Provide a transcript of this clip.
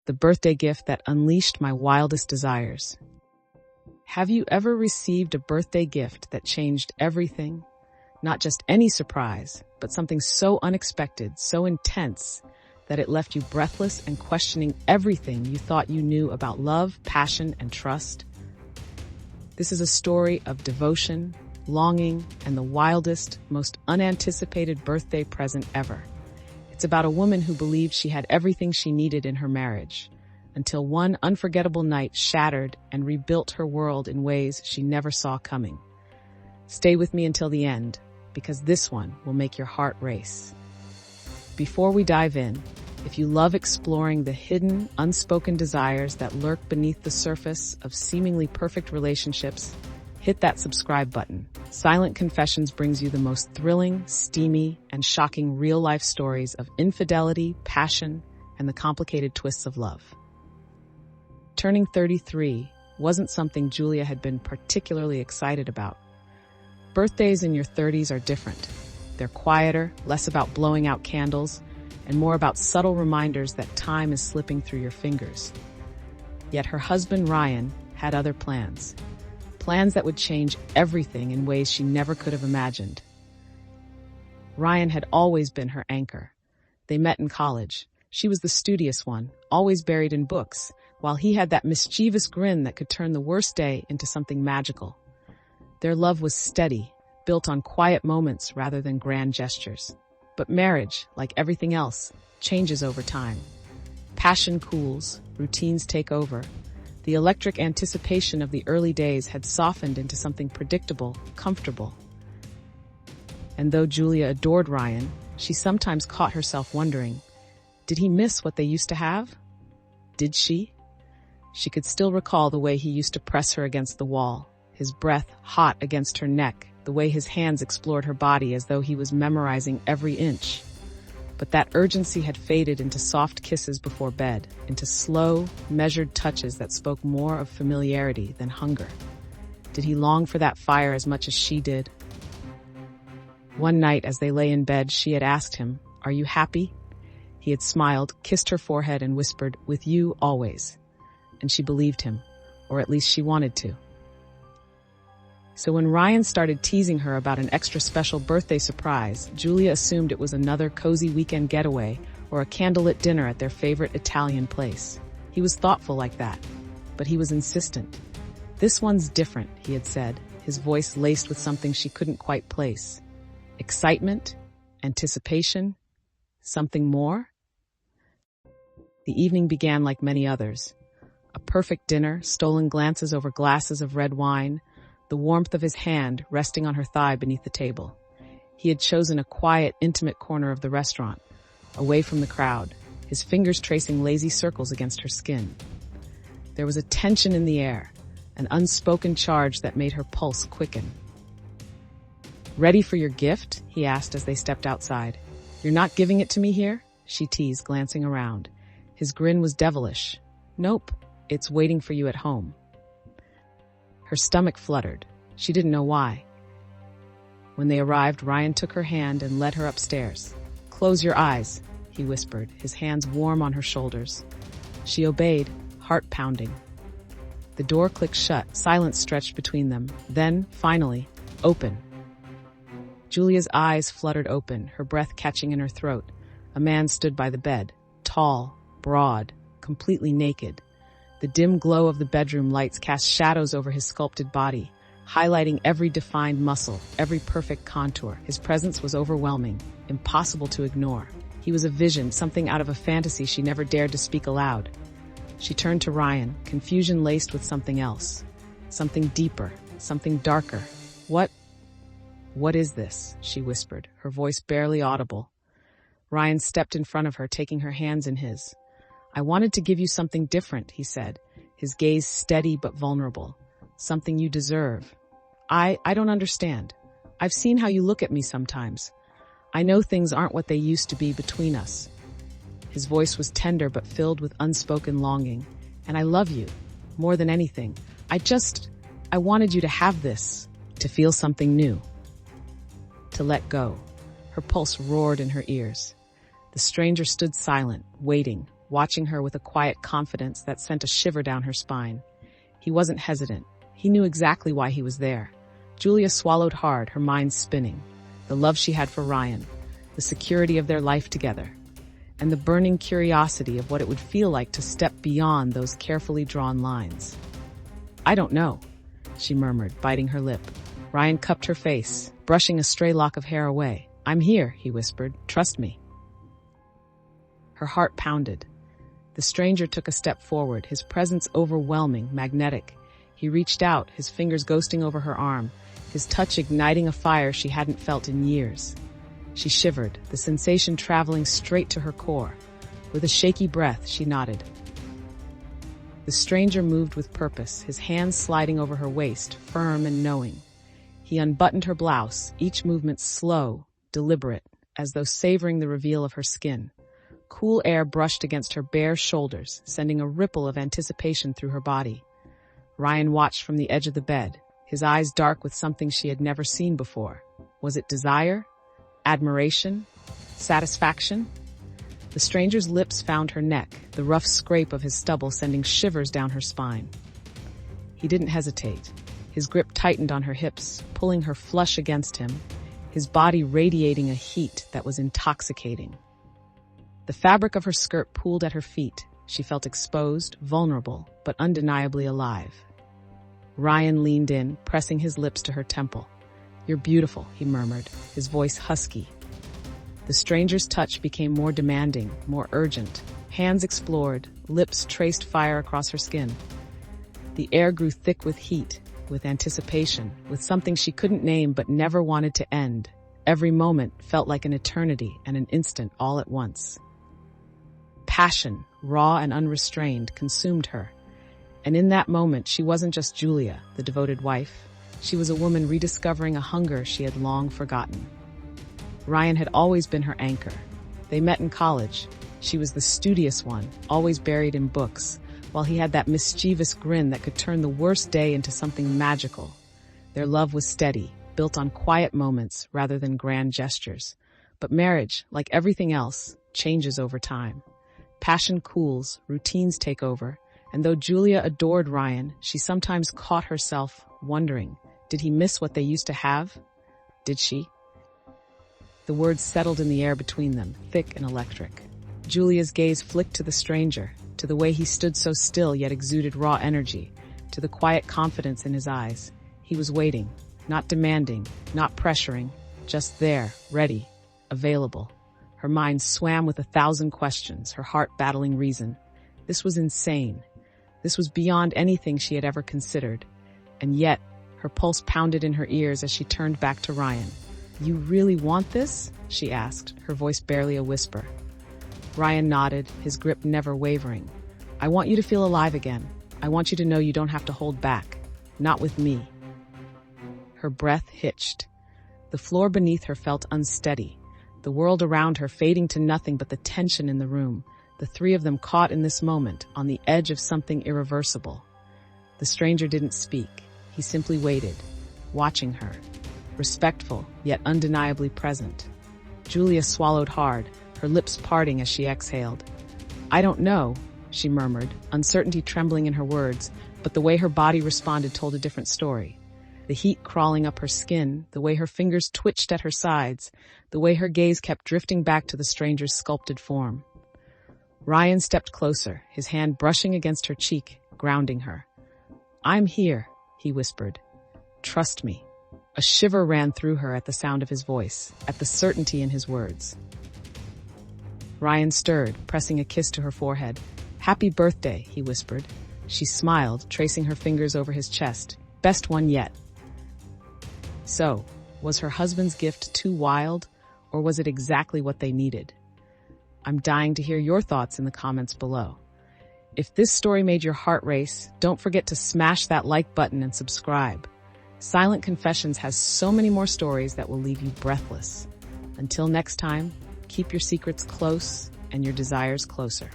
the birthday gift that unleashed my wildest desires. Have you ever received a birthday gift that changed everything? Not just any surprise, but something so unexpected, so intense, that it left you breathless and questioning everything you thought you knew about love, passion, and trust? This is a story of devotion, longing, and the wildest, most unanticipated birthday present ever. It's about a woman who believed she had everything she needed in her marriage, until one unforgettable night shattered and rebuilt her world in ways she never saw coming. Stay with me until the end, because this one will make your heart race. Before we dive in, if you love exploring the hidden, unspoken desires that lurk beneath the surface of seemingly perfect relationships, hit that subscribe button. Silent Confessions brings you the most thrilling, steamy, and shocking real-life stories of infidelity, passion, and the complicated twists of love. Turning 33 wasn't something Julia had been particularly excited about. Birthdays in your 30s are different. They're quieter, less about blowing out candles, and more about subtle reminders that time is slipping through your fingers. Yet her husband, Ryan, had other plans. Plans that would change everything in ways she never could have imagined. Ryan had always been her anchor. They met in college. She was the studious one, always buried in books, while he had that mischievous grin that could turn the worst day into something magical. Their love was steady, built on quiet moments rather than grand gestures. But marriage, like everything else, changes over time. Passion cools, routines take over. The electric anticipation of the early days had softened into something predictable, comfortable. And though Julia adored Ryan, she sometimes caught herself wondering, did he miss what they used to have? Did she? She could still recall the way he used to press her against the wall, his breath hot against her neck, the way his hands explored her body as though he was memorizing every inch. But that urgency had faded into soft kisses before bed, into slow, measured touches that spoke more of familiarity than hunger. Did he long for that fire as much as she did? One night, as they lay in bed, she had asked him, "Are you happy?" He had smiled, kissed her forehead, and whispered, "With you, always." And she believed him, or at least she wanted to. So when Ryan started teasing her about an extra special birthday surprise, Julia assumed it was another cozy weekend getaway or a candlelit dinner at their favorite Italian place. He was thoughtful like that, but he was insistent. "This one's different," he had said, his voice laced with something she couldn't quite place. Excitement? Anticipation? Something more? The evening began like many others. A perfect dinner, stolen glances over glasses of red wine, the warmth of his hand resting on her thigh beneath the table. He had chosen a quiet, intimate corner of the restaurant, away from the crowd, his fingers tracing lazy circles against her skin. There was a tension in the air, an unspoken charge that made her pulse quicken. "Ready for your gift?" he asked as they stepped outside. "You're not giving it to me here?" she teased, glancing around. His grin was devilish. "Nope, it's waiting for you at home." Her stomach fluttered. She didn't know why. When they arrived, Ryan took her hand and led her upstairs. "Close your eyes," he whispered, his hands warm on her shoulders. She obeyed, heart pounding. The door clicked shut, silence stretched between them. Then, finally, open. Julia's eyes fluttered open, her breath catching in her throat. A man stood by the bed, tall, broad, completely naked. The dim glow of the bedroom lights cast shadows over his sculpted body, highlighting every defined muscle, every perfect contour. His presence was overwhelming, impossible to ignore. He was a vision, something out of a fantasy she never dared to speak aloud. She turned to Ryan, confusion laced with something else. Something deeper, something darker. What is this?" she whispered, her voice barely audible. Ryan stepped in front of her, taking her hands in his. "I wanted to give you something different," he said, his gaze steady but vulnerable. "Something you deserve. I don't understand. I've seen how you look at me sometimes. I know things aren't what they used to be between us." His voice was tender but filled with unspoken longing. "And I love you, more than anything. I wanted you to have this, to feel something new. To let go." Her pulse roared in her ears. The stranger stood silent, waiting, watching her with a quiet confidence that sent a shiver down her spine. He wasn't hesitant. He knew exactly why he was there. Julia swallowed hard, her mind spinning. The love she had for Ryan, the security of their life together, and the burning curiosity of what it would feel like to step beyond those carefully drawn lines. "I don't know," she murmured, biting her lip. Ryan cupped her face, brushing a stray lock of hair away. "I'm here," he whispered. "Trust me." Her heart pounded. The stranger took a step forward, his presence overwhelming, magnetic. He reached out, his fingers ghosting over her arm, his touch igniting a fire she hadn't felt in years. She shivered, the sensation traveling straight to her core. With a shaky breath, she nodded. The stranger moved with purpose, his hands sliding over her waist, firm and knowing. He unbuttoned her blouse, each movement slow, deliberate, as though savoring the reveal of her skin. Cool air brushed against her bare shoulders, sending a ripple of anticipation through her body. Ryan watched from the edge of the bed, his eyes dark with something she had never seen before. Was it desire? Admiration? Satisfaction? The stranger's lips found her neck, the rough scrape of his stubble sending shivers down her spine. He didn't hesitate. His grip tightened on her hips, pulling her flush against him, his body radiating a heat that was intoxicating. The fabric of her skirt pooled at her feet. She felt exposed, vulnerable, but undeniably alive. Ryan leaned in, pressing his lips to her temple. "You're beautiful," he murmured, his voice husky. The stranger's touch became more demanding, more urgent. Hands explored, lips traced fire across her skin. The air grew thick with heat, with anticipation, with something she couldn't name but never wanted to end. Every moment felt like an eternity and an instant all at once. Passion, raw and unrestrained, consumed her. And in that moment, she wasn't just Julia, the devoted wife. She was a woman rediscovering a hunger she had long forgotten. Ryan had always been her anchor. They met in college. She was the studious one, always buried in books, while he had that mischievous grin that could turn the worst day into something magical. Their love was steady, built on quiet moments rather than grand gestures. But marriage, like everything else, changes over time. Passion cools, routines take over, and though Julia adored Ryan, she sometimes caught herself wondering, did he miss what they used to have? Did she? The words settled in the air between them, thick and electric. Julia's gaze flicked to the stranger, to the way he stood so still yet exuded raw energy, to the quiet confidence in his eyes. He was waiting, not demanding, not pressuring, just there, ready, available. Her mind swam with 1,000 questions, her heart battling reason. This was insane. This was beyond anything she had ever considered. And yet, her pulse pounded in her ears as she turned back to Ryan. "You really want this?" she asked, her voice barely a whisper. Ryan nodded, his grip never wavering. "I want you to feel alive again. I want you to know you don't have to hold back. Not with me." Her breath hitched. The floor beneath her felt unsteady, the world around her fading to nothing but the tension in the room, the three of them caught in this moment, on the edge of something irreversible. The stranger didn't speak. He simply waited, watching her, respectful yet undeniably present. Julia swallowed hard, her lips parting as she exhaled. "I don't know," she murmured, uncertainty trembling in her words, but the way her body responded told a different story. The heat crawling up her skin, the way her fingers twitched at her sides, the way her gaze kept drifting back to the stranger's sculpted form. Ryan stepped closer, his hand brushing against her cheek, grounding her. "I'm here," he whispered. "Trust me." A shiver ran through her at the sound of his voice, at the certainty in his words. Ryan stirred, pressing a kiss to her forehead. "Happy birthday," he whispered. She smiled, tracing her fingers over his chest. "Best one yet." So, was her husband's gift too wild, or was it exactly what they needed? I'm dying to hear your thoughts in the comments below. If this story made your heart race, don't forget to smash that like button and subscribe. Silent Confessions has so many more stories that will leave you breathless. Until next time, keep your secrets close and your desires closer.